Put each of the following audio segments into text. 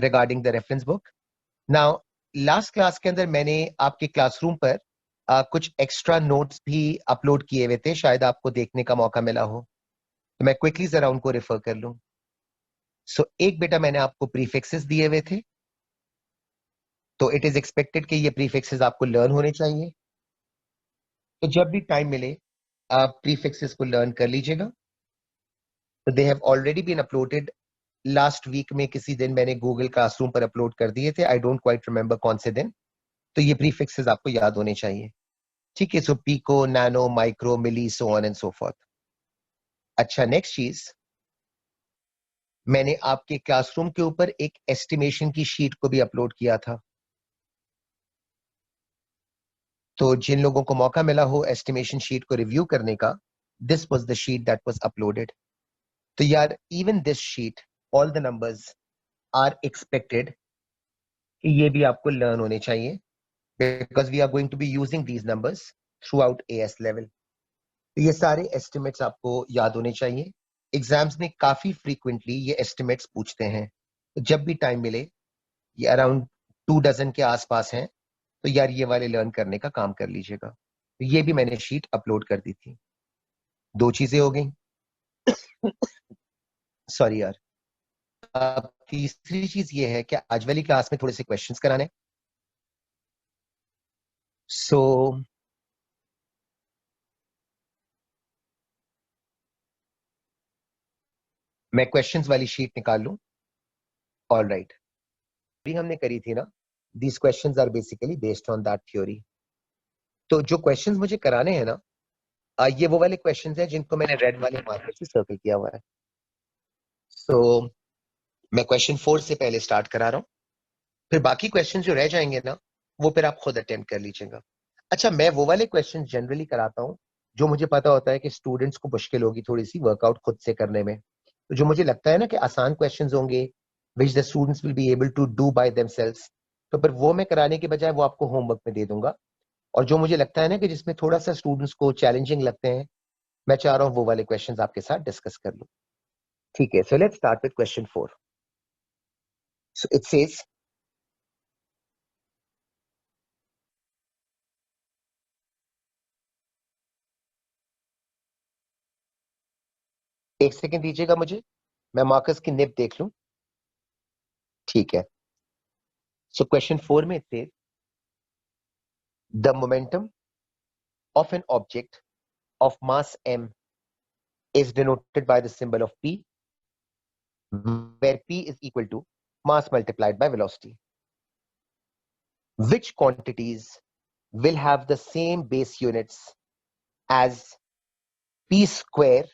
regarding the reference book. Now, last class के अंदर मैंने आपके क्लासरूम पर कुछ एक्स्ट्रा नोट्स भी अपलोड किए हुए थे, शायद आपको देखने का मौका मिला हो, तो मैं क्विकली जरा उनको रेफर कर लूं. सो एक बेटा मैंने आपको प्रीफिक्सेस दिए हुए थे, तो इट इज एक्सपेक्टेड कि ये प्रीफिक्सेस आपको लर्न होने चाहिए. तो जब भी टाइम मिले आप प्रीफिक्सेस को लर्न कर लीजिएगा. तो they have already been uploaded. Last week में किसी दिन मैंने गूगल क्लासरूम पर अपलोड कर दिए थे, आई डोंट क्वाइट रिमेंबर कौन से दिन. तो ये प्रीफिक्सेस आपको याद होने चाहिए. ठीक है. So pico, nano, micro, milli, so on and so forth. अच्छा, नेक्स्ट चीज, मैंने आपके क्लासरूम के ऊपर एक एस्टिमेशन की शीट को भी अपलोड किया था. तो जिन लोगों को मौका मिला हो एस्टिमेशन शीट को रिव्यू करने का, this was the sheet that was uploaded. तो यार, even this sheet, all the numbers are expected कि ये भी आपको लर्न होने चाहिए, because we are going to be using these numbers throughout AS level. तो ये सारे एस्टिमेट्स आपको याद होने चाहिए. एग्जाम्स में काफी फ्रीक्वेंटली ये एस्टिमेट्स पूछते हैं, तो जब भी टाइम मिले, ये अराउंड 2 डजन के आसपास हैं, तो यार ये वाले लर्न करने का काम कर लीजिएगा. तो ये भी मैंने शीट अपलोड कर दी थी. 2 चीजें हो गई. सॉरी यार. तीसरी चीज ये है कि आज वाली क्लास में थोड़े से क्वेश्चंस कराने. सो मैं क्वेश्चंस वाली शीट निकाल लूं. All right. अभी हमने करी थी ना, these questions are basically based on that theory. तो जो क्वेश्चंस मुझे कराने हैं ना, ये वो वाले क्वेश्चंस हैं जिनको मैंने रेड वाले मार्कर से सर्कल किया हुआ है. सो मैं क्वेश्चन 4 से पहले स्टार्ट करा रहा हूं, फिर बाकी क्वेश्चन जो रह जाएंगे ना, वो फिर आप खुद अटेम्प्ट कर लीजिएगा. अच्छा, मैं वो वाले क्वेश्चन जनरली कराता हूं जो मुझे पता होता है कि स्टूडेंट्स को मुश्किल होगी थोड़ी सी वर्कआउट खुद से करने में. तो जो मुझे लगता है ना कि आसान क्वेश्चंस होंगे which the students will be able to do by themselves, तो फिर वो मैं कराने के बजाय वो आपको होमवर्क में दे दूंगा. और जो मुझे लगता है ना कि जिसमें थोड़ा सा स्टूडेंट्स को चैलेंजिंग लगते हैं, मैं चाह रहा हूं वो वाले क्वेश्चंस आपके साथ डिस्कस कर लूं. ठीक है. So let's start with question 4. So it says, एक सेकंड दीजिएगा मुझे, मैं मार्कस की निब देख लूं. ठीक है. सो क्वेश्चन 4 में थे, the momentum of an object of mass m is denoted by the symbol of p, where p is equal to mass multiplied by velocity. Which quantities will have the same base units as p square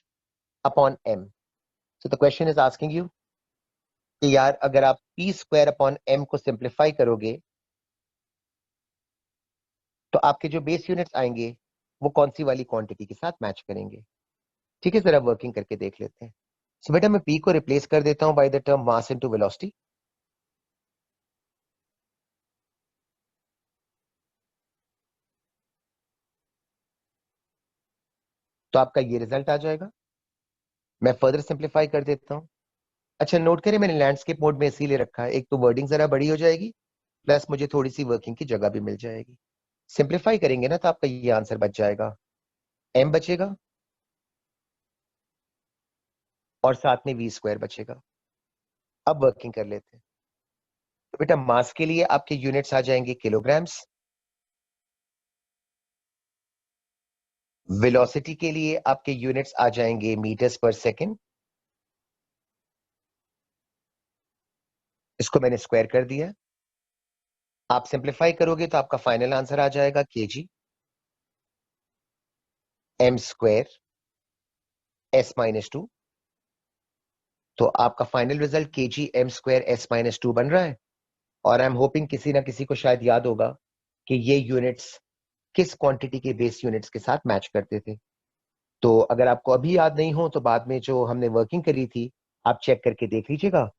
upon m? So the question is asking you कि यार अगर आप p square upon m को simplify करोगे तो आपके जो base units आएंगे वो कौन सी वाली क्वांटिटी के साथ मैच करेंगे. ठीक है, जरा वर्किंग करके देख लेते हैं. सो बेटा मैं p को रिप्लेस कर देता हूं bye the term mass into velocity. तो आपका ये रिजल्ट आ जाएगा. मैं फर्दर सिंप्लीफाई कर देता हूं. अच्छा, नोट करें मैंने लैंडस्केप मोड में इसीलिए रखा है, एक तो वर्डिंग जरा बड़ी हो जाएगी, प्लस मुझे थोड़ी सी वर्किंग की जगह भी मिल जाएगी. सिंप्लीफाई करेंगे ना तो आपका ये आंसर बच जाएगा. m बचेगा और साथ में v स्क्वायर बचेगा. अब वर्किंग कर लेते हैं. तो बेटा मास के लिए आपके यूनिट्स आ जाएंगे किलोग्राम्स. वेलोसिटी के लिए आपके यूनिट्स आ जाएंगे मीटर्स पर सेकेंड. इसको मैंने स्क्वायर कर दिया. आप सिंप्लीफाई करोगे तो आपका फाइनल आंसर आ जाएगा केजी m स्क्वायर s-2. तो आपका final result KG m square s-2 बन रहा है. और आई एम होपिंग किसी ना किसी को शायद याद होगा कि ये यूनिट्स किस क्वांटिटी के बेस यूनिट्स के साथ मैच करते थे. तो अगर आपको अभी याद नहीं हो तो बाद में जो हमने वर्किंग करी थी आप चेक करके देख लीजिएगा,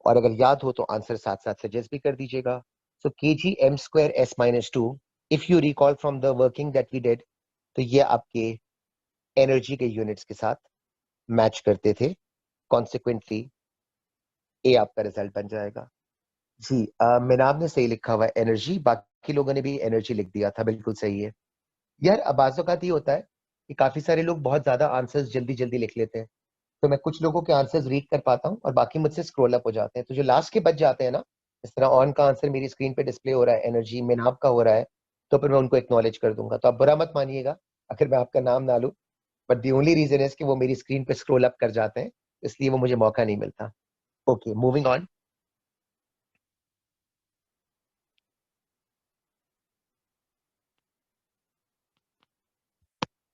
और अगर याद हो तो आंसर साथ साथ सजेस्ट भी कर दीजिएगा. So kg m square s-2, if you recall from the working that we did, तो ये आपके एनर्जी के यूनिट्स के साथ मैच करते थे. कॉन्सिक्वेंटली ए आपका रिजल्ट बन जाएगा. जी मिनाब ने सही लिखा हुआ है एनर्जी, बाकी लोगों ने भी एनर्जी लिख दिया था, बिल्कुल सही है। यार बाज़ औक़ात ये होता है कि काफी सारे लोग बहुत ज्यादा आंसर्स जल्दी जल्दी लिख लेते हैं, तो मैं कुछ लोगों के आंसर्स रीड कर पाता हूँ और बाकी मुझसे स्क्रॉल अप हो जाते हैं, तो जो लास्ट के बच जाते हैं ना, इस तरह ऑन का आंसर मेरी स्क्रीन पे डिस्प्ले हो रहा है, एनर्जी मिनाब का हो रहा है, तो फिर मैं उनको एक्नॉलेज कर दूंगा। तो आप बुरा मत मानिएगा अगर मैं आपका नाम ना लूं, but the only reason is कि वो मेरी स्क्रीन पे स्क्रॉल अप कर जाते हैं, इसलिए वो मुझे मौका नहीं मिलता। Okay, moving on.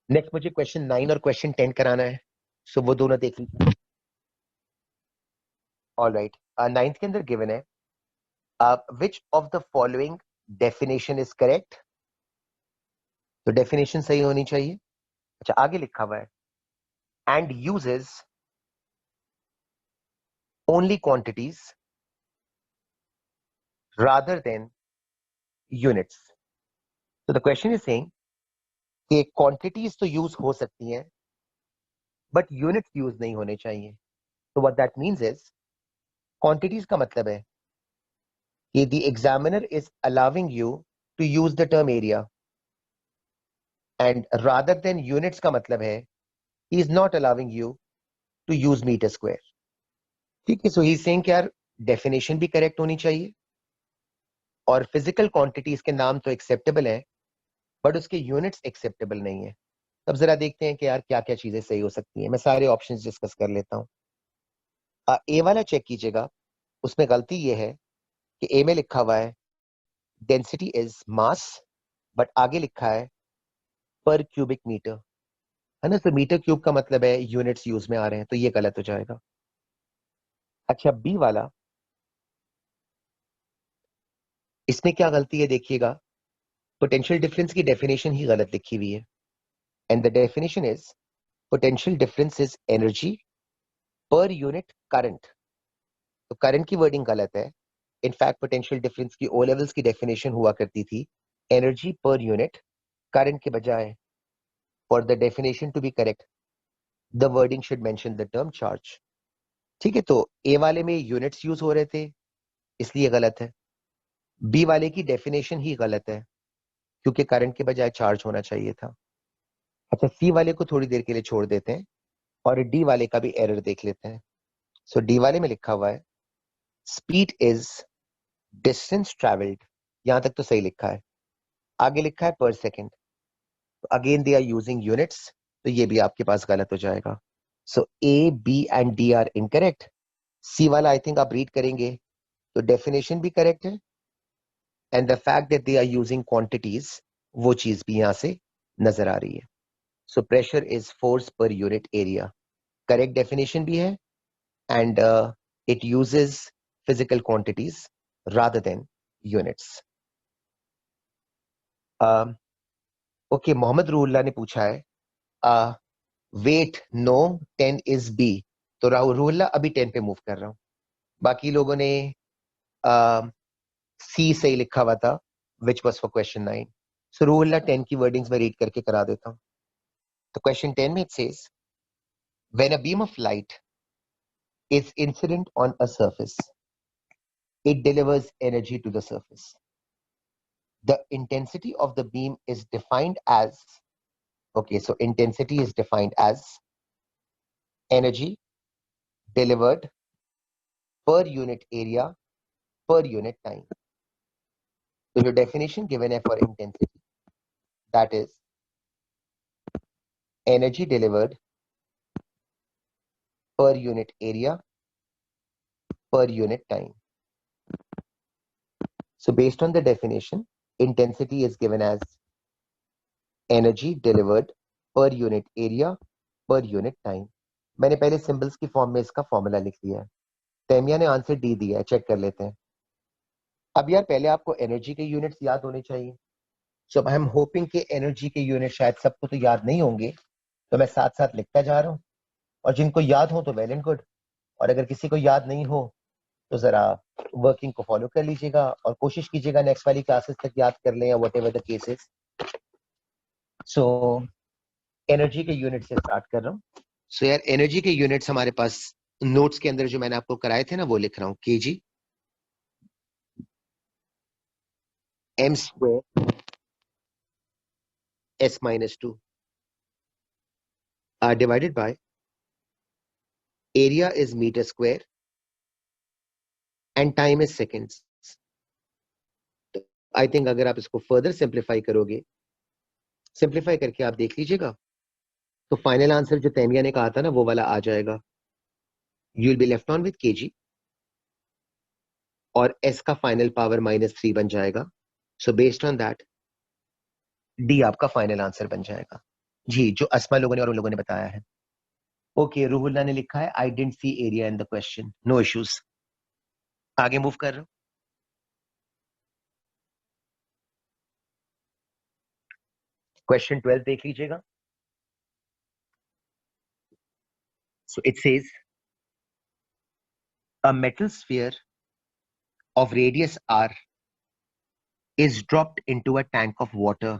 नेक्स्ट मुझे क्वेश्चन 9 और क्वेश्चन 10 कराना है, सो वो दोनों देख लीजिए। ऑल राइट, नाइन्थ के अंदर गिवन है which of the following definition is correct. तो डेफिनेशन सही होनी चाहिए। अच्छा, आगे लिखा हुआ है and uses only quantities rather than units. तो द क्वेश्चन इज सेइंग कि क्वांटिटीज तो यूज हो सकती हैं बट यूनिट्स यूज नहीं होने चाहिए। तो what that means is, quantities का मतलब है कि the examiner is allowing you to use the term area, and rather than units का मतलब है he is not allowing you to use meter square. ठीक है, सो ही इज सेइंग कि यार डेफिनेशन भी करेक्ट होनी चाहिए और फिजिकल क्वांटिटीज के नाम तो एक्सेप्टेबल है बट उसके यूनिट्स एक्सेप्टेबल नहीं है। तब जरा देखते हैं कि यार क्या क्या चीजें सही हो सकती हैं। मैं सारे ऑप्शंस डिस्कस कर लेता हूँ। ए वाला चेक कीजिएगा, उसमें गलती ये है कि ए में लिखा हुआ है डेंसिटी इज मास, बट आगे लिखा है पर क्यूबिक मीटर, है ना। तो मीटर क्यूब का मतलब है यूनिट्स यूज में आ रहे हैं, तो ये गलत हो जाएगा। अच्छा, बी वाला, इसमें क्या गलती है देखिएगा, पोटेंशियल डिफरेंस की डेफिनेशन ही गलत लिखी हुई है, and the definition is potential difference is energy per unit current. तो करंट की वर्डिंग गलत है। इनफैक्ट पोटेंशियल डिफरेंस की ओ लेवल्स की डेफिनेशन हुआ करती थी एनर्जी पर यूनिट करंट के बजाय। For the definition to be correct the wording should mention the term charge. ठीक है, तो ए वाले में यूनिट्स यूज हो रहे थे इसलिए गलत है, बी वाले की डेफिनेशन ही गलत है क्योंकि करंट के बजाय चार्ज होना चाहिए था। अच्छा, सी वाले को थोड़ी देर के लिए छोड़ देते हैं और डी वाले का भी एरर देख लेते हैं। सो डी वाले में लिखा हुआ है स्पीड इज डिस्टेंस ट्रेवल्ड, यहां तक तो सही लिखा है। आगे लिखा है पर second, again they are using units, तो ये भी आपके पास गलत हो जाएगा। So A B and D are incorrect. C वाला आई थिंक आप रीड करेंगे तो डेफिनेशन भी करेक्ट है and the fact that they are using quantities, वो चीज भी यहां से नजर आ रही है। सो प्रेशर इज फोर्स पर यूनिट एरिया, करेक्ट डेफिनेशन भी है and it uses physical quantities rather than units. Okay, Mohammad Rulla ने पूछा है वेट नो 10 इज बी। तो रूल्ला अभी 10 पे मूव कर रहा हूं, बाकी लोगों ने सी सही लिखा हुआ था विच वॉज फॉर क्वेश्चन 9। सो रूल्ला 10 की वर्डिंग्स में रीड करके करा देता हूं। तो क्वेश्चन 10 में it says when a beam of light is incident on a surface it delivers energy to the surface. The intensity of the beam is defined as, okay, so intensity is defined as energy delivered per unit area per unit time. So your definition given है for intensity, that is energy delivered per unit area per unit time. So based on the definition, intensity is given as energy delivered per unit area per unit time. मैंने पहले symbols की form में इसका formula लिख दिया है। तेमिया ने answer D दिया है, चेक कर लेते हैं। अब यार पहले आपको एनर्जी के यूनिट्स याद होने चाहिए, सो आई एम होपिंग कि एनर्जी के यूनिट शायद सबको तो याद नहीं होंगे, तो मैं साथ साथ लिखता जा रहा हूँ और जिनको याद हो तो वेल एंड गुड, और अगर किसी को याद नहीं हो तो जरा वर्किंग को फॉलो कर लीजिएगा और कोशिश कीजिएगा नेक्स्ट वाली क्लासेस तक याद कर लें या what ever the cases. So energy के यूनिट से स्टार्ट कर रहा हूँ। सो यार एनर्जी के यूनिट्स हमारे पास नोट्स के अंदर जो मैंने आपको कराए थे ना वो लिख रहा हूँ, KG m square s minus 2 divided by area is meter square and time is seconds. I think अगर आप इसको फर्दर सिंप्लीफाई करोगे, सिंप्लीफाई करके आप देख लीजिएगा, तो फाइनल आंसर जो तैमिया ने कहा था ना वो वाला आ जाएगा. You will be left on with KG और एस का फाइनल पावर -3 बन जाएगा. So based on that D आपका फाइनल आंसर बन जाएगा. जी, जो अस्मा लोगों ने और उन लोगों ने बताया है. ओके, रूहुल्ला ने लिखा है I didn't see area in the question. No issues. आगे मूव कर रहा हूं. क्वेश्चन 12 देख लीजिएगा. So it says a metal sphere of radius r is dropped into a tank of water.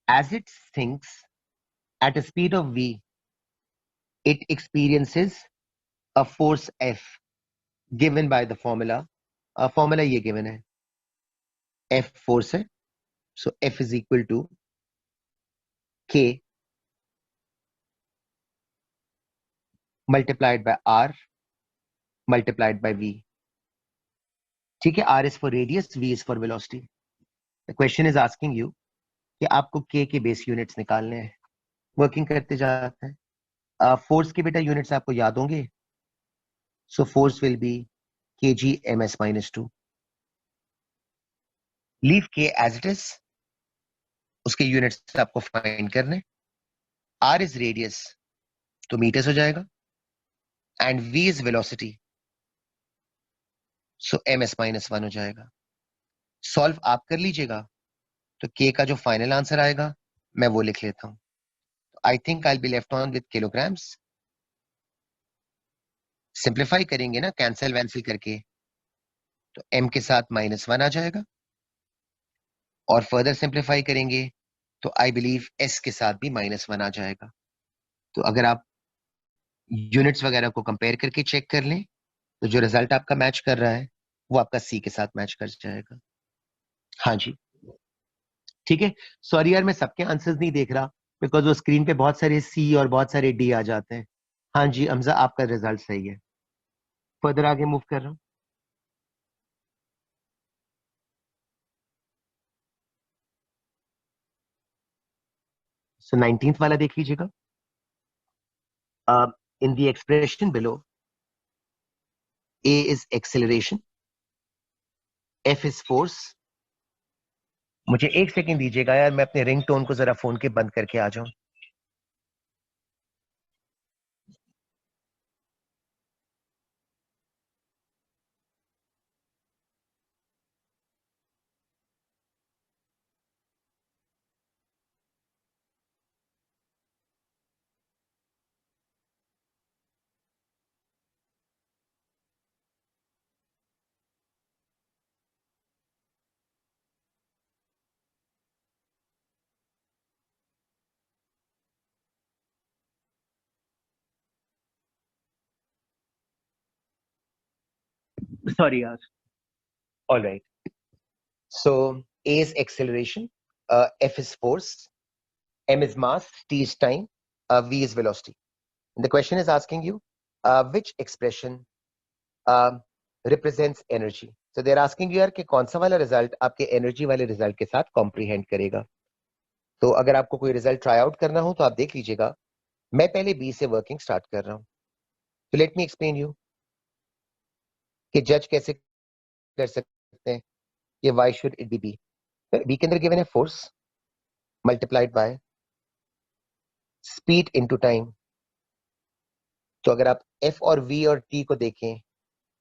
As it sinks at a speed of v, it experiences a force F given by the formula. Formula ये given है. F force है. So F is equal to K multiplied by R multiplied by V. ठीक है. R is for radius, V is for velocity. The question is asking you कि आपको K के base units निकालने हैं. Working करते जाते हैं. फोर्स के बेटा यूनिट्स आपको याद होंगे. So force will be kg ms minus 2. Leave K as it is. उसके यूनिट्स आपको फाइंड करने. R इज रेडियस तो मीटर्स हो जाएगा and V is velocity so ms minus 1 हो जाएगा. सॉल्व आप कर लीजिएगा तो K का जो फाइनल आंसर आएगा मैं वो लिख लेता हूं. I think I be left on with kilograms. Simplify करेंगे ना कैंसिल वैंसिल करके तो m के साथ -1 आ जाएगा और फर्दर सिंप्लीफाई करेंगे तो आई बिलीव s के साथ भी -1 आ जाएगा. तो अगर आप यूनिट्स वगैरह को कंपेयर करके चेक कर लें तो जो रिजल्ट आपका मैच कर रहा है वो आपका सी के साथ मैच कर जाएगा. हाँ जी, ठीक है. सॉरी यार, मैं सबके आंसर्स नहीं देख रहा बिकॉज वो स्क्रीन पे बहुत सारे सी और बहुत सारे डी आ जाते हैं. हाँ जी हमजा, आपका रिजल्ट सही है. फर्दर आगे मूव कर रहा हूँ. सो 19th वाला देख लीजिएगा. In the expression below A is acceleration, F is force. मुझे एक सेकंड दीजिएगा यार, मैं अपने रिंग टोन को जरा फोन के बंद करके आ जाऊं. सॉरी यार. All right. So A is acceleration, F is force, M is mass, T is time, V is velocity. And the question is asking you which expression represents energy. So they're asking you यार कि कौन सा वाला result आपके energy वाले result के साथ comprehend करेगा. तो अगर आपको कोई रिजल्ट ट्राई आउट करना हो तो आप देख लीजिएगा. मैं पहले बी से वर्किंग स्टार्ट कर रहा हूं. तो लेट मी एक्सप्लेन यू कि जज कैसे कर सकते हैं कि why should it be B. B के अंदर गिवन है force multiplied by speed into time. तो अगर आप एफ और वी और टी को देखें,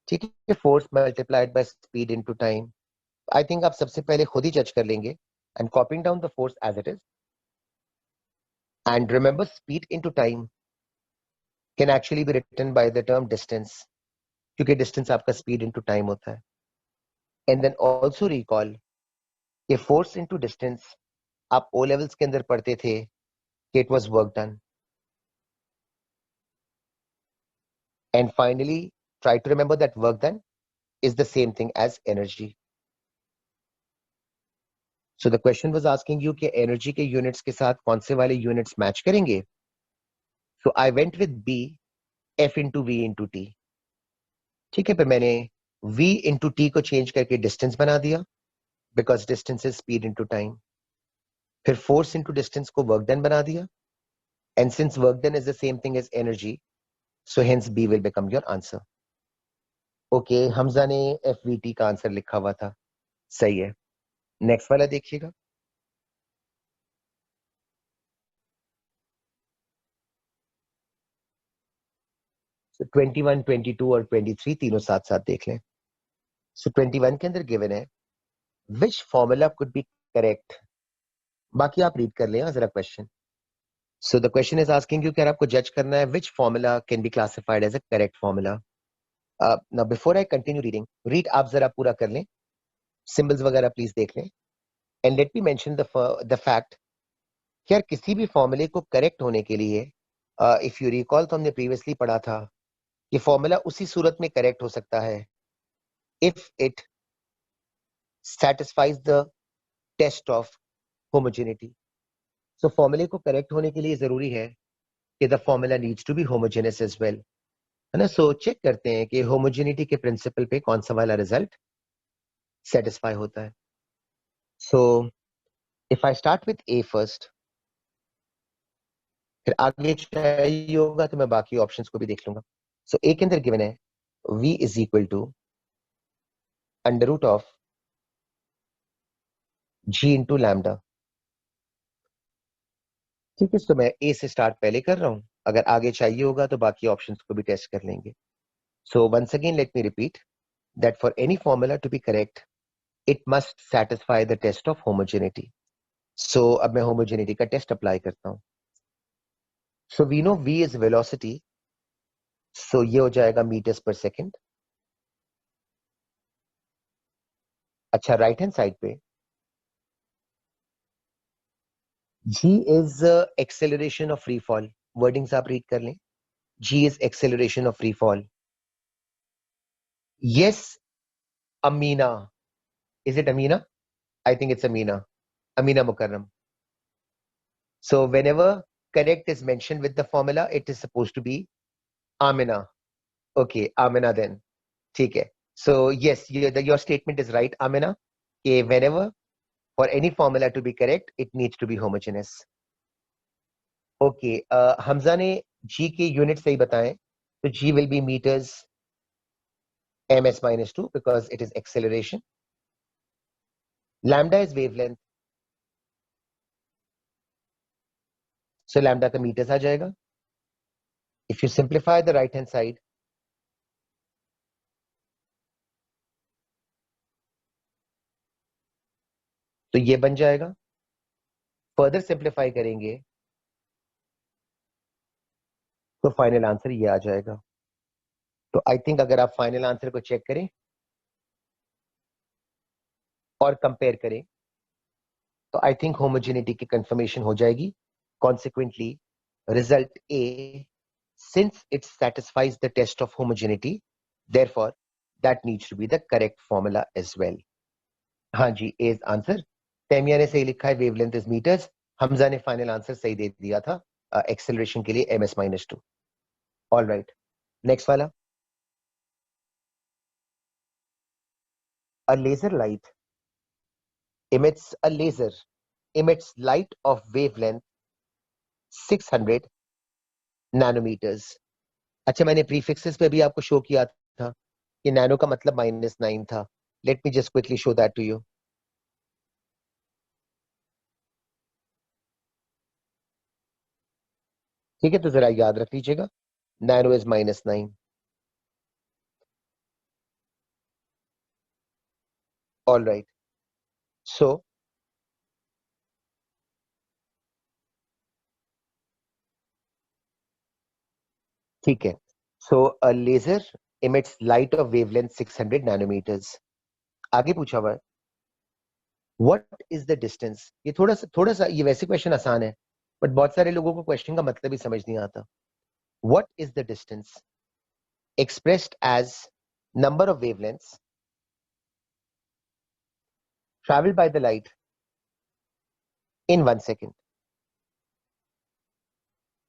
ठीक है, force multiplied by speed into time, I think आप सबसे पहले खुद ही जज कर लेंगे. And copying down the force as it is and remember speed into time can actually be written by the term distance, क्योंकि डिस्टेंस आपका स्पीड इनटू टाइम होता है. एंड देन ऑल्सो रिकॉल कि फोर्स इनटू डिस्टेंस आप O levels के अंदर पढ़ते थे कि it was work done. And finally try to remember that work done is the same thing as energy. So the question was asking you कि energy के units के साथ कौन से वाले यूनिट्स मैच करेंगे. So I went with B, F into V into T. ठीक है, फिर मैंने v इंटू टी को चेंज करके डिस्टेंस बना दिया, because distance is speed into time. फिर फोर्स इंटू डिस्टेंस को वर्क डन बना दिया, and since work done is the same thing as energy, so hence b will become your answer. Okay, Hamza ने F V T का answer लिखा हुआ था. सही है. नेक्स्ट वाला देखिएगा. सो 21, 22 और 23 तीनों साथ साथ देख लें. सो 21 के अंदर गिवन है which formula could be correct. बाकी आप रीड कर लें जरा question. So the question is asking you कि आपको जज करना है which formula can be classified as a correct formula. Now before I continue reading, read आप जरा पूरा कर लें, सिंबल्स वगैरह प्लीज देख लें. And let me mention the fact कि यार किसी भी फॉर्मूले को करेक्ट होने के लिए, इफ यू रिकॉल, तो हमने प्रीवियसली पढ़ा था कि फॉर्मूला उसी सूरत में करेक्ट हो सकता है if it satisfies the test of homogeneity. So फॉर्मूले को करेक्ट होने के लिए जरूरी है कि the formula needs to be homogeneous as well, है ना. सो चेक करते हैं कि होमोजेनिटी के प्रिंसिपल पे कौन सा वाला रिजल्ट सेटिस्फाई होता है. So if I start with A first, फिर आगे चाहिए होगा तो मैं बाकी ऑप्शंस को भी देख लूंगा. सो ए के अंदर गिवन है v is equal to under root of g into lambda. ठीक है, तो मैं ए से स्टार्ट पहले कर रहा हूं, अगर आगे चाहिए होगा तो बाकी ऑप्शंस को भी टेस्ट कर लेंगे. So once again let me repeat that for any formula to be correct it must satisfy the test of homogeneity. So अब मैं होमोजेनिटी का टेस्ट अप्लाई करता हूं. So we know v is velocity, so ये हो जाएगा meters पर second. अच्छा, राइट हैंड साइड पे g is acceleration of free fall. Wordings आप रीड कर लें. g is acceleration of free fall. Yes, Amina. Is it Amina? I think it's Amina. Amina Mukarram. So whenever correct is mentioned with the formula, it is supposed to be Amina. Okay, Amina then. ठीक है. So yes, your statement is right, Amina. कि whenever for any formula to be correct, it needs to be homogeneous. Okay, Hamza ने G के unit सही बताएं, तो G will be meters ms minus 2 because it is acceleration. Lambda is wavelength, so lambda का meters आ जाएगा. If you simplify the right hand side, तो ये बन जाएगा. फर्दर सिंप्लीफाई करेंगे तो फाइनल आंसर ये आ जाएगा. तो आई थिंक अगर आप फाइनल आंसर को चेक करें और कंपेयर करें तो आई थिंक होमोजेनिटी की कंफर्मेशन हो जाएगी. Consequently result A, since it satisfies the test of homogeneity, therefore that needs to be the correct formula as well. हाँ जी, ए इज आंसर. तेमिया ने सही लिखा है वेवलेंथ इज मीटर्स. हमजा ने फाइनल आंसर सही दे दिया था, एक्सेलरेशन के लिए ms minus 2. All right, next वाला. A laser light emits light of wavelength 600 nanometers. अच्छा, मैंने प्रीफिक्सेस पे भी आपको शो किया था कि नैनो का मतलब -9 था. Let me just quickly show that to you. ठीक है, तो जरा याद रख लीजिएगा, nano is -9. All right. So ठीक है. So a laser emits light of wavelength 600 nanometers. आगे पूछा हुआ है व्हाट इज द डिस्टेंस. ये थोड़ा सा ये वैसे क्वेश्चन आसान है, बट बहुत सारे लोगों को क्वेश्चन का मतलब ही समझ नहीं आता. What is the distance expressed as number of wavelengths traveled by the light in 1 second.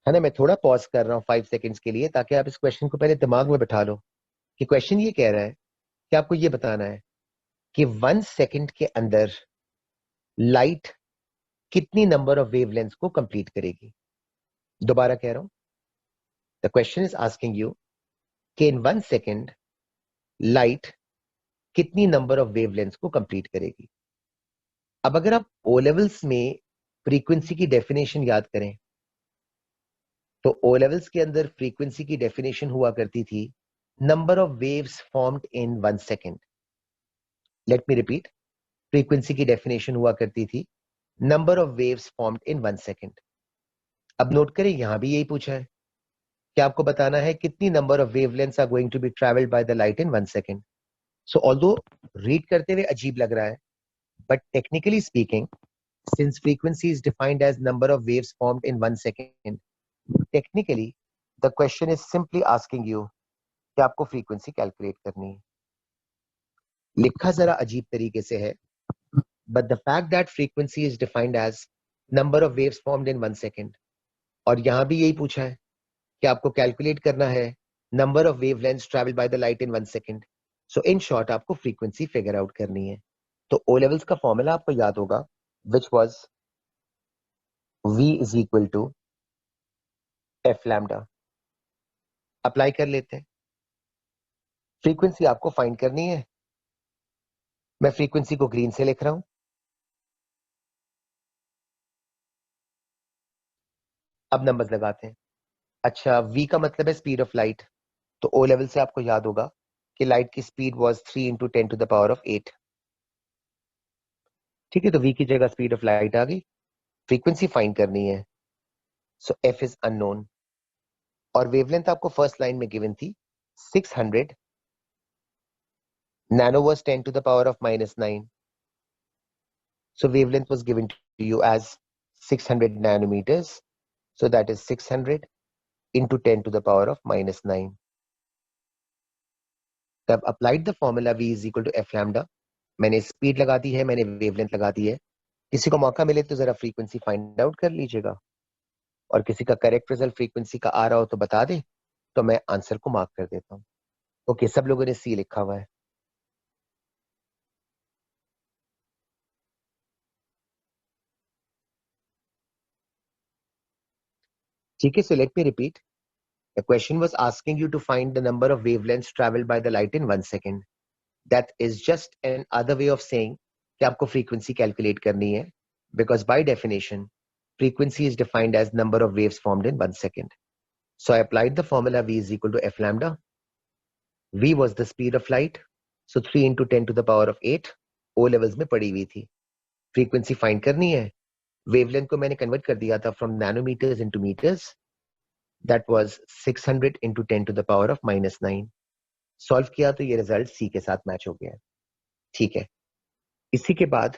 है ना, मैं थोड़ा पॉज कर रहा हूं 5 सेकेंड्स के लिए ताकि आप इस क्वेश्चन को पहले दिमाग में बैठा लो कि क्वेश्चन ये कह रहा है कि आपको ये बताना है कि 1 सेकेंड के अंदर लाइट कितनी नंबर ऑफ वेवलेंथ को कंप्लीट करेगी। दोबारा कह रहा हूं, the question is asking you कि इन 1 सेकेंड लाइट कितनी नंबर ऑफ वेवलेंथ को कंप्लीट करेगी। अब अगर आप ओ लेवल्स में फ्रीक्वेंसी की डेफिनेशन याद करें तो ओ लेवल्स के अंदर फ्रीक्वेंसी की डेफिनेशन हुआ करती थी number of waves formed in 1 second. Late me repeat, frequency की डेफिनेशन हुआ करती थी number of waves formed in 1 second. अब नोट करें, यहां भी यही पूछा है कि आपको बताना है कितनी number of wavelengths are going to be travelled by the light in 1 second. So although read करते हुए अजीब लग रहा है, but technically speaking, since frequency is defined as number of waves formed in 1 second, technically the question is simply asking you कि आपको frequency calculate करनी है। लिखा जरा अजीब तरीके से है, but the fact that frequency is defined as number of waves formed in 1 second और यहां भी यही पूछा है कि आपको कैलकुलेट करना है number of wavelengths traveled by the light in 1 second. So in short आपको frequency figure out करनी है। तो O levels का फॉर्मूला आपको याद होगा, which was V is equal to F lambda. Apply कर लेते हैं। फ्रीक्वेंसी आपको फाइंड करनी है। मैं फ्रीक्वेंसी को ग्रीन से लिख रहा हूं। अब नंबर्स लगाते हैं। अच्छा, v का मतलब है स्पीड ऑफ लाइट, तो ओ लेवल से आपको याद होगा कि लाइट की speed was 3 into 10 to the power of 8। ठीक है, तो v की जगह स्पीड ऑफ लाइट आ गई। फ्रीक्वेंसी फाइंड करनी है, सो f इज अननोन और वेवलेंथ आपको फर्स्ट लाइन में गिवन थी 600 nano was 10 to the power of -9. So wavelength was given to you as 600 nanometers. So that is 600 into 10 to the power of -9. तब applied the formula v is equal to F lambda. मैंने speed लगा दी है, मैंने wavelength लगा दी है। किसी को मौका मिले तो जरा फ्रीक्वेंसी फाइंड आउट कर लीजिएगा और किसी का करेक्ट रिजल्ट फ्रीक्वेंसी का आ रहा हो तो बता दे, तो मैं आंसर को मार्क कर देता हूँ। ओके, सब लोगों ने सी लिखा हुआ है। ठीक है, so let me repeat. The question was asking you to find the number of wavelengths travelled by the light in 1 second. That is just another way of saying कि आपको फ्रीक्वेंसी कैलकुलेट करनी है, because by definition frequency is defined as number of waves formed in 1 second. So I applied the formula V is equal to F lambda. V was the speed of light. So 3 into 10 to the power of 8 O levels में पड़ी हुई थी। Frequency find करनी है। Wavelength को मैंने convert कर दिया था from nanometers into meters. That was 600 into 10 to the power of -9. Solve किया तो ये result C के साथ मैच हो गया। ठीक है, इसी के बाद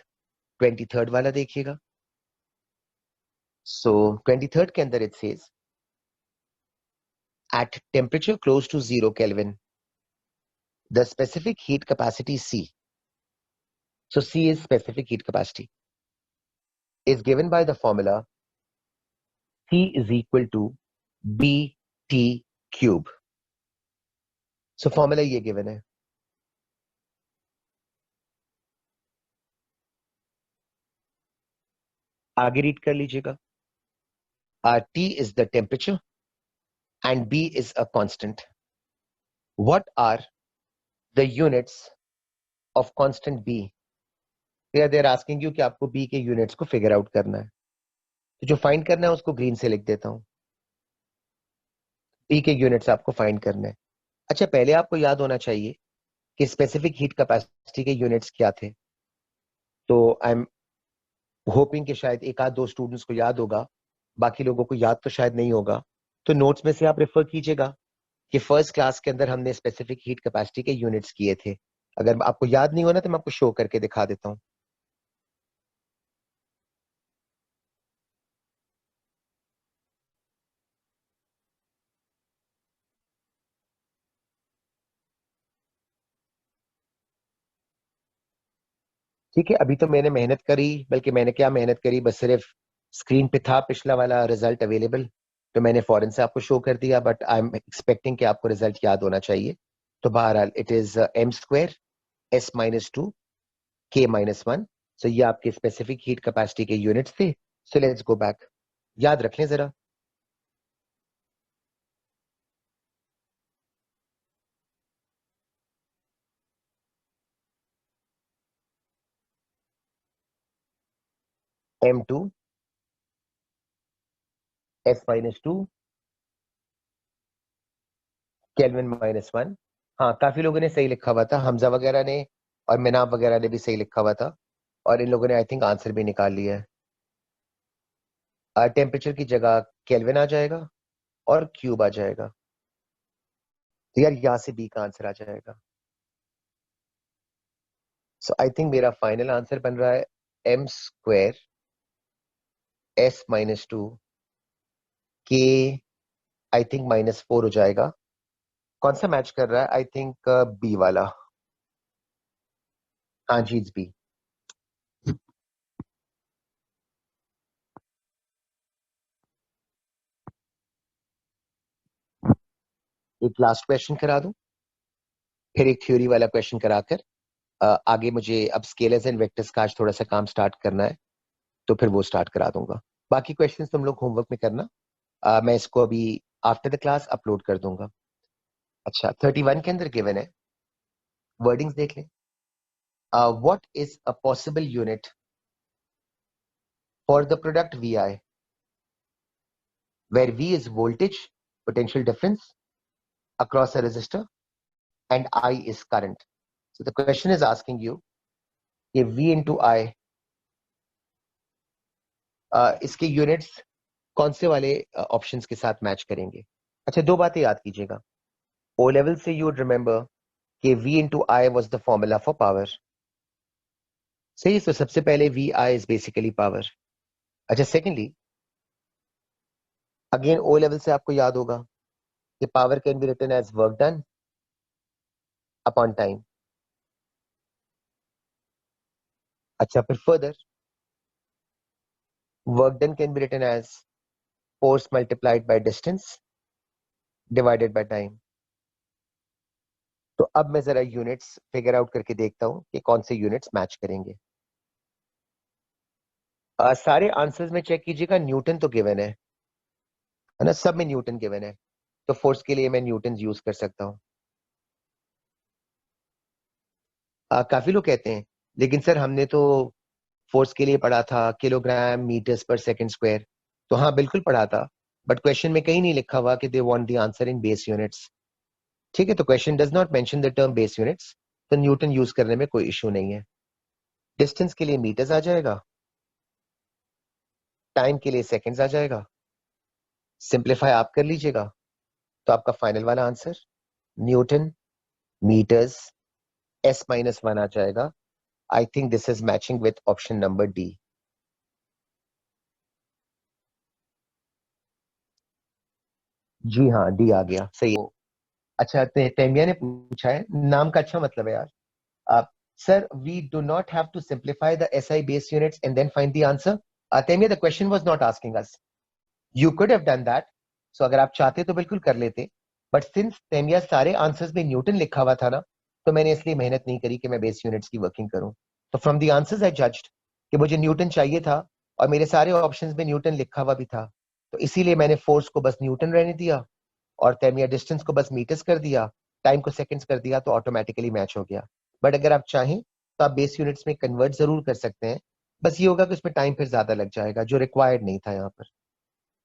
23rd वाला देखिएगा। So 23rd के अंदर it says at temperature close to 0 Kelvin the specific heat capacity C, so C is specific heat capacity, is given by the formula C is equal to BT cube. So formula ये given है। आगे read कर लीजिएगा। T is the temperature and B is a constant. What are the units of constant B? They are asking you कि आपको B के units को figure out करना है, तो जो find करना है उसको green से लिख देता हूं। B के units आपको find करना है। अच्छा, पहले आपको याद होना चाहिए कि स्पेसिफिक हीट कैपेसिटी के यूनिट्स क्या थे। तो आई एम होपिंग कि शायद एक आध दो स्टूडेंट्स को याद होगा, बाकी लोगों को याद तो शायद नहीं होगा। तो नोट्स में से आप रेफर कीजिएगा कि फर्स्ट क्लास के अंदर हमने स्पेसिफिक हीट कैपेसिटी के यूनिट्स किए थे। अगर आपको याद नहीं होना तो मैं आपको शो करके दिखा देता हूँ। ठीक है, अभी तो मैंने मेहनत करी, बल्कि मैंने क्या मेहनत करी, बस सिर्फ स्क्रीन पे था पिछला वाला रिजल्ट अवेलेबल, तो मैंने फौरन से आपको शो कर दिया, बट आई एम एक्सपेक्टिंग कि आपको रिजल्ट याद होना चाहिए। तो बहरहाल it is M square S minus two K minus one. So ये आपके स्पेसिफिक हीट कैपेसिटी के यूनिट्स थे। सो लेट्स गो बैक, याद रख लें जरा। M two S minus two kelvin minus one. हाँ, काफी लोगों ने सही लिखा हुआ था, हमजा वगैरह ने और मिनाब वगैरह ने भी सही लिखा हुआ था, और इन लोगों ने आई थिंक आंसर भी निकाल लिया है। टेम्परेचर की जगह केल्विन आ जाएगा और क्यूब आ जाएगा। तो यार यहाँ से बी का आंसर आ जाएगा। सो आई थिंक मेरा फाइनल आंसर बन रहा है M square S minus two K, I think minus four हो जाएगा। कौन सा मैच कर रहा है? आई थिंक बी वाला। हाँ जी, इट्स बी। एक लास्ट क्वेश्चन करा दूं, फिर एक थ्योरी वाला क्वेश्चन कराकर आगे मुझे अब स्केलर्स एंड वेक्टर्स का आज थोड़ा सा काम स्टार्ट करना है, तो फिर वो स्टार्ट करा दूंगा। बाकी क्वेश्चंस तुम लोग होमवर्क में करना। मैं इसको अभी आफ्टर द क्लास अपलोड कर दूंगा। अच्छा, 31 के अंदर गिवन है, वर्डिंग्स देख लें। What is a possible unit for the product V I, where V is voltage, potential difference across a resistor, and I is current. So the question is asking you कि V into I, इसके units कौन से वाले options के साथ match करेंगे। अच्छा, दो बातें याद कीजिएगा। ओ लेवल से यू वुड रिमेंबर कि V into I was the formula for power। सही, तो सबसे पहले V I is basically power। अच्छा, सेकेंडली, अगेन ओ लेवल से आपको याद होगा कि power can be written as work done upon time. अच्छा, फिर further, work done can be written as force multiplied by distance divided by time। तो अब मैं जरा यूनिट्स फिगर आउट करके देखता हूं कि कौन से यूनिट्स मैच करेंगे। सारे आंसर्स में चेक कीजिएगा, न्यूटन तो गिवन है ना, सब में न्यूटन गिवन है, तो फोर्स के लिए मैं न्यूटन यूज कर सकता हूं। काफी लोग कहते हैं, लेकिन सर हमने तो फोर्स के लिए पढ़ा था किलोग्राम मीटर्स पर सेकंड स्क्वायर। तो हाँ, बिल्कुल पढ़ा था, बट क्वेश्चन में कहीं नहीं लिखा हुआ कि they want the answer in base units. ठीक है, तो question does not mention the term base units, तो न्यूटन यूज करने में कोई इशू नहीं है। डिस्टेंस के लिए मीटर्स आ जाएगा, टाइम के लिए सेकंड्स आ जाएगा। सिंप्लीफाई आप कर लीजिएगा, तो आपका फाइनल वाला answer newton meters S minus one आ जाएगा। I think this is matching with option number D. जी हाँ, डी आ गया, सही है। अच्छा, तेमिया ने पूछा है, नाम का अच्छा मतलब है यार। आप, sir we do not have to simplify the SI base units and then find the answer. Temiya, the question was not asking us, you could have done that. So अगर आप चाहते तो बिल्कुल कर लेते, बट सिंस तेमिया सारे आंसर्स में Newton लिखा हुआ था ना, तो मैंने इसलिए मेहनत नहीं करी कि मैं बेस यूनिट्स की वर्किंग करूं। तो from the answers I judged कि मुझे न्यूटन चाहिए था, और मेरे सारे ऑप्शंस में न्यूटन लिखा हुआ भी था, तो इसीलिए मैंने फोर्स को बस न्यूटन रहने दिया, और तेमिया डिस्टेंस को बस मीटर्स कर दिया, टाइम को सेकंड्स कर दिया, तो ऑटोमेटिकली मैच हो गया। बट अगर आप चाहें तो आप बेस यूनिट्स में कन्वर्ट जरूर कर सकते हैं, बस ये होगा कि उसमें टाइम फिर ज्यादा लग जाएगा, जो रिक्वायर्ड नहीं था यहाँ पर।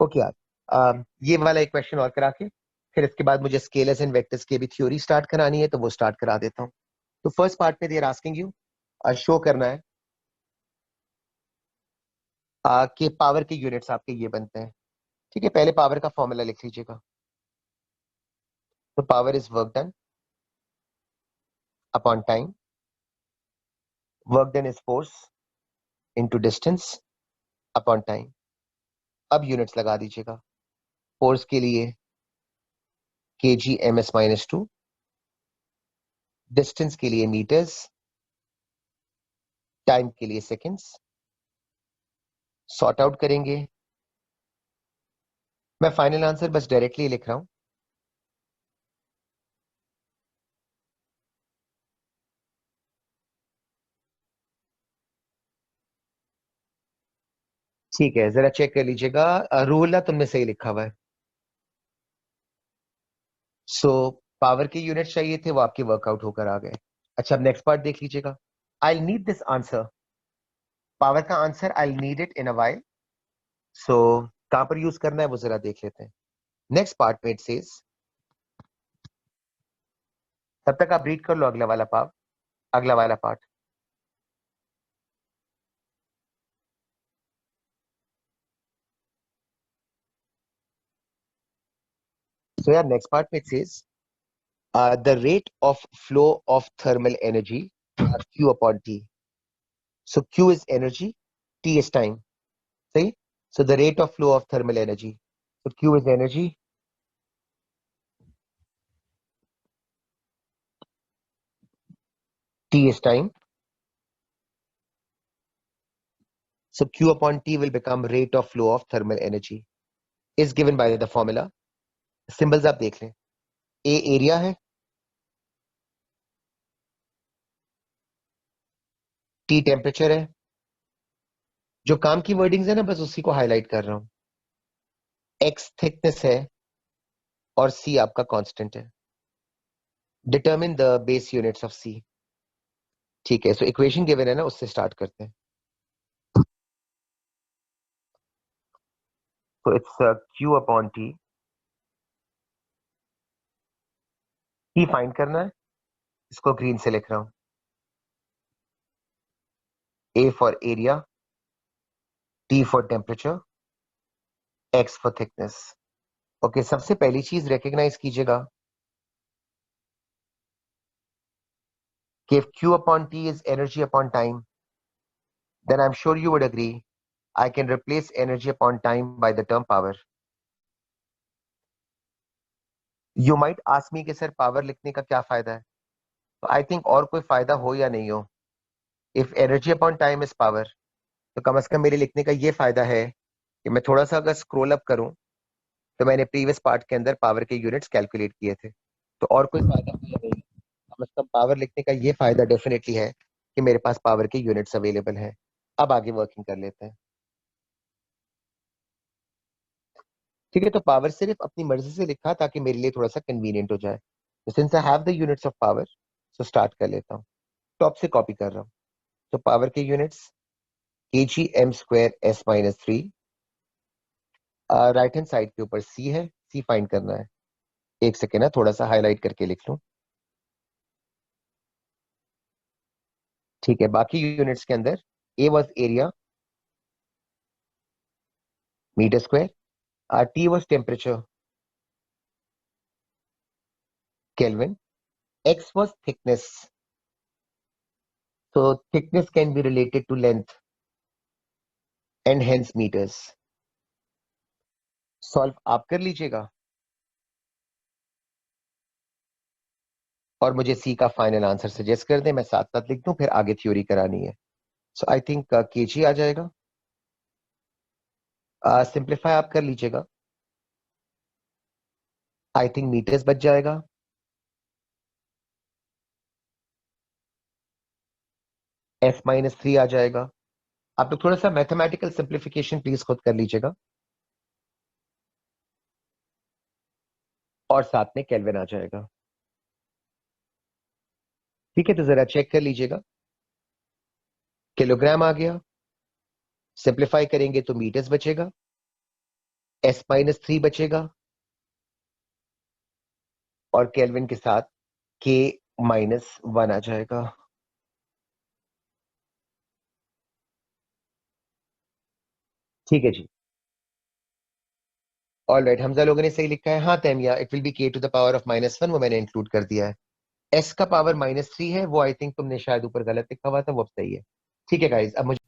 ओके यार, ये वाला एक क्वेश्चन और करा के फिर इसके बाद मुझे स्केलर्स एंड वेक्टर्स की भी थ्योरी स्टार्ट करानी है, तो वो स्टार्ट करा देता हूँ। तो फर्स्ट पार्ट में देर आस्किंग यू शो करना है कि पावर के यूनिट्स आपके ये बनते हैं। ठीक है, पहले पावर का फॉर्मूला लिख लीजिएगा। तो power is work done upon time, work done is force into distance upon time. अब यूनिट्स लगा दीजिएगा। फोर्स के लिए K G M S minus two, distance के लिए मीटर्स टाइम के लिए सेकेंड्स, सॉर्ट आउट करेंगे। मैं फाइनल आंसर बस डायरेक्टली लिख रहा हूं। ठीक है, जरा चेक कर लीजिएगा। रूल तुमने सही लिखा हुआ है। सो पावर के यूनिट चाहिए थे, वो आपके वर्कआउट होकर आ गए। अच्छा, अब नेक्स्ट पार्ट देख लीजिएगा। I need this answer, power का answer I need it in a while. So कहां पर यूज करना है वो जरा देख लेते हैं। नेक्स्ट पार्ट में इट सेज, तब तक आप रीड कर लो अगला वाला पार्ट, अगला वाला पार्ट। सो यार नेक्स्ट पार्ट में it says the rate of flow of thermal energy Q upon T. So Q is energy, T is time. See? So the rate of flow of thermal energy. So Q is energy, T is time. So Q upon T will become rate of flow of thermal energy. Is given by the formula. Symbols आप देख लें। A area है, T temperature है। जो काम की wordings है ना, बस उसी को हाईलाइट कर रहा हूं। X thickness है और C आपका कांस्टेंट है। Determine the base units of C. ठीक है, सो इक्वेशन गिवन है ना, उससे स्टार्ट करते हैं। So it's Q upon T. T find करना है, इसको ग्रीन से लिख रहा हूं। A for area, T for temperature, X for thickness. Okay, सबसे पहली चीज रिकॉग्नाइज कीजिएगा कि if Q upon T is energy upon time, then I'm sure you would agree I can replace energy upon time by the term power. You might ask me कि sir power लिखने का क्या फायदा है? तो I think और कोई फायदा हो या नहीं हो, if energy upon time is power, तो कम से कम मेरे लिखने का ये फायदा है कि मैं थोड़ा सा अगर स्क्रॉल अप करूं तो मैंने प्रीवियस पार्ट के अंदर पावर के यूनिट्स कैलकुलेट किए थे। तो और कोई फायदा हो या नहीं, कम से कम पावर लिखने का ये फायदा डेफिनेटली है कि मेरे पास पावर के यूनिट्स अवेलेबल हैं। अब आगे वर्किंग कर लेते हैं। ठीक है, तो पावर सिर्फ अपनी मर्जी से लिखा ताकि मेरे लिए थोड़ा सा कन्वीनियंट हो जाए। तो since I have the units of power, so start कर लेता हूँ। टॉप से कॉपी कर रहा हूँ। तो पावर के units kg m square s minus 3। Right hand side के ऊपर c है, c फाइंड करना है। एक सेकेंड है, थोड़ा सा हाईलाइट करके लिख लूं। ठीक है, बाकी यूनिट्स के अंदर a was area, meter square, t was temperature, kelvin, x was thickness. so thickness can be related to length and hence meters. Solve आप कर लीजिएगा और मुझे सी का फाइनल आंसर सजेस्ट कर दें, मैं साथ साथ लिख दूं, फिर आगे थ्योरी करानी है। सो आई थिंक केजी आ जाएगा। सिंप्लीफाई आप कर लीजिएगा। आई थिंक मीटर्स बच जाएगा। एस माइनस 3 आ जाएगा। आप लोग थोड़ा सा मैथमेटिकल सिंप्लीफिकेशन प्लीज खुद कर लीजिएगा। और साथ में केल्विन आ जाएगा। ठीक है, तो जरा चेक कर लीजिएगा। किलोग्राम आ गया, सिंप्लीफाई करेंगे तो मीटर्स बचेगा, एस माइनस 3 बचेगा और केल्विन के साथ के माइनस 1 आ जाएगा। ठीक है जी। ऑल राइट, हमजा लोगों ने सही लिखा है। हाँ तैमिया, इट विल बी के टू द पावर ऑफ -1, वो मैंने इंक्लूड कर दिया है। एस का पावर -3 है, वो आई थिंक तुमने शायद ऊपर गलत लिखा हुआ था, वो अब सही है। ठीक है गाइज, अब मुझे